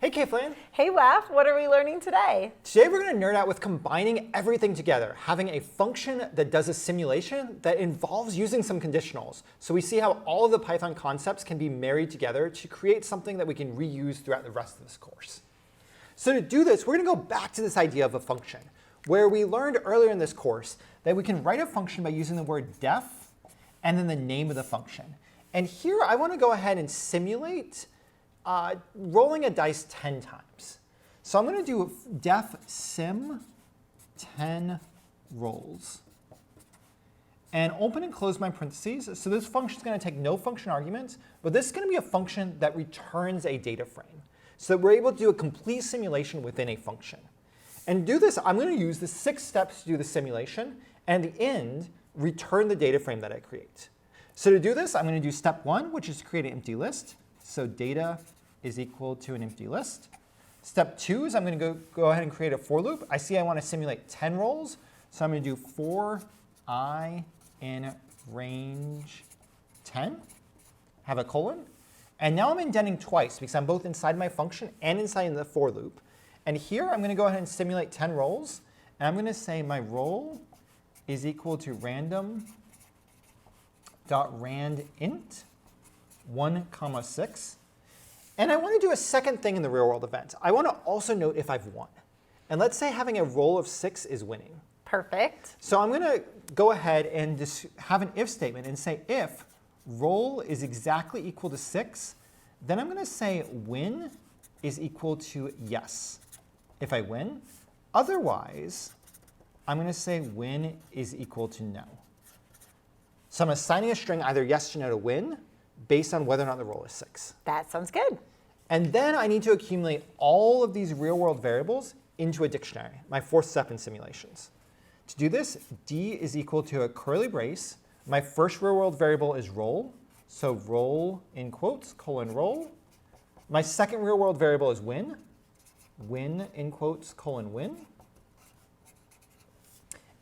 Hey, Caitlin. Hey, Waf, what are we learning today? Today we're going to nerd out with combining everything together, having a function that does a simulation that involves using some conditionals. So we see how all of the Python concepts can be married together to create something that we can reuse throughout the rest of this course. So to do this, we're going to go back to this idea of a function, where we learned earlier in this course that we can write a function by using the word def and then the name of the function. And here I want to go ahead and simulate rolling a dice 10 times. So I'm going to do def sim 10 rolls. And open and close my parentheses. So this function is going to take no function arguments, but this is going to be a function that returns a data frame. So that we're able to do a complete simulation within a function. And to do this, I'm going to use the 6 steps to do the simulation, and at the end, return the data frame that I create. So to do this, I'm going to do step 1, which is to create an empty list. So data is equal to an empty list. Step 2 is I'm going to go ahead and create a for loop. I see I want to simulate 10 rolls, so I'm going to do for I in range 10, have a colon. And now I'm indenting twice because I'm both inside my function and inside the for loop. And here I'm going to go ahead and simulate 10 rolls. And I'm going to say my roll is equal to random.randint 1, 6. And I want to do a second thing in the real world event. I want to also note if I've won. And let's say having a roll of 6 is winning. Perfect. So I'm going to go ahead and just have an if statement and say if roll is exactly equal to 6, then I'm going to say win is equal to yes if I win. Otherwise, I'm going to say win is equal to no. So I'm assigning a string either yes or no to win based on whether or not the roll is 6. That sounds good. And then I need to accumulate all of these real-world variables into a dictionary, my 4th step in simulations. To do this, d is equal to a curly brace. My first real-world variable is roll, so roll in quotes, colon roll. My second real-world variable is win, win in quotes, colon win.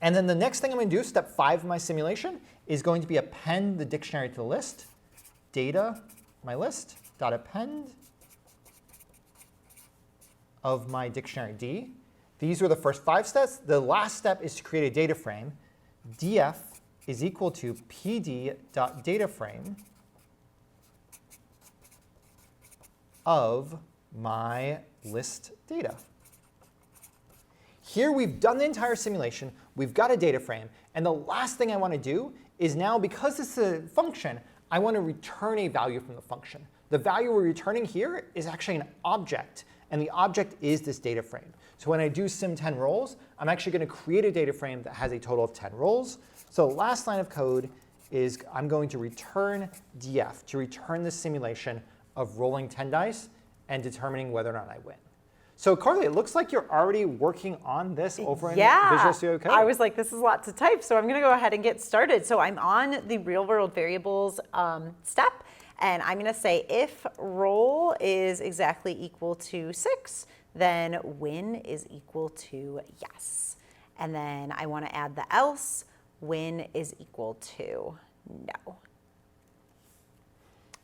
And then the next thing I'm going to do, step 5 of my simulation, is going to be append the dictionary to the list. Data, my list, dot append of my dictionary D. These were the first 5 steps. The last step is to create a data frame. df is equal to pd.dataframe of my list data. Here we've done the entire simulation. We've got a data frame. And the last thing I want to do is now, because this is a function, I want to return a value from the function. The value we're returning here is actually an object, and the object is this data frame. So when I do sim 10 rolls, I'm actually going to create a data frame that has a total of 10 rolls. So the last line of code is I'm going to return df to return the simulation of rolling 10 dice and determining whether or not I win. So Karle, it looks like you're already working on this over in Visual Studio Code. I was like, this is a lot to type, so I'm going to go ahead and get started. So I'm on the real world variables step, and I'm going to say if roll is exactly equal to 6, then win is equal to yes. And then I want to add the else, win is equal to no.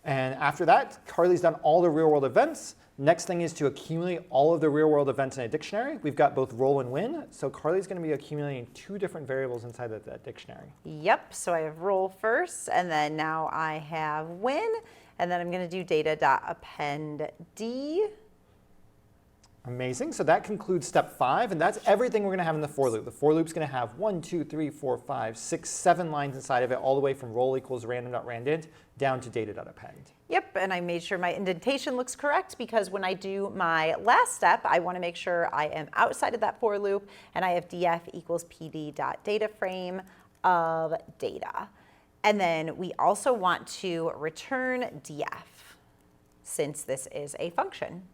And after that, Karle's done all the real world events. Next thing is to accumulate all of the real world events in a dictionary. We've got both roll and win. So Karle's going to be accumulating 2 different variables inside of that dictionary. Yep, so I have roll first, and then now I have win, and then I'm going to do data.append d. Amazing. So that concludes step 5, and that's everything we're going to have in the for loop. The for loop's going to have 1, 2, 3, 4, 5, 6, 7 lines inside of it, all the way from roll equals random.randint down to data.append. Yep, and I made sure my indentation looks correct because when I do my last step, I want to make sure I am outside of that for loop, and I have df equals pd.dataframe of data. And then we also want to return df since this is a function.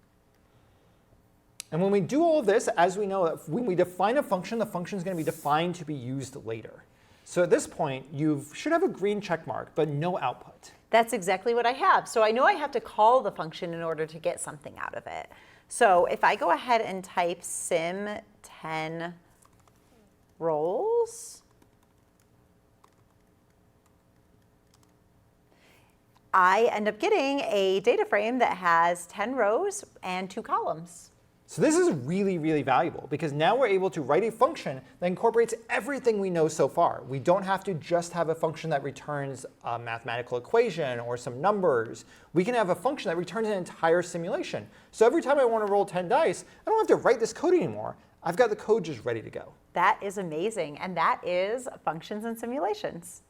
And when we do all of this, as we know, when we define a function, the function is going to be defined to be used later. So at this point, you should have a green check mark, but no output. That's exactly what I have. So I know I have to call the function in order to get something out of it. So if I go ahead and type sim 10 rolls, I end up getting a data frame that has 10 rows and 2 columns. So this is really, really valuable because now we're able to write a function that incorporates everything we know so far. We don't have to just have a function that returns a mathematical equation or some numbers. We can have a function that returns an entire simulation. So every time I want to roll 10 dice, I don't have to write this code anymore. I've got the code just ready to go. That is amazing, and that is functions and simulations.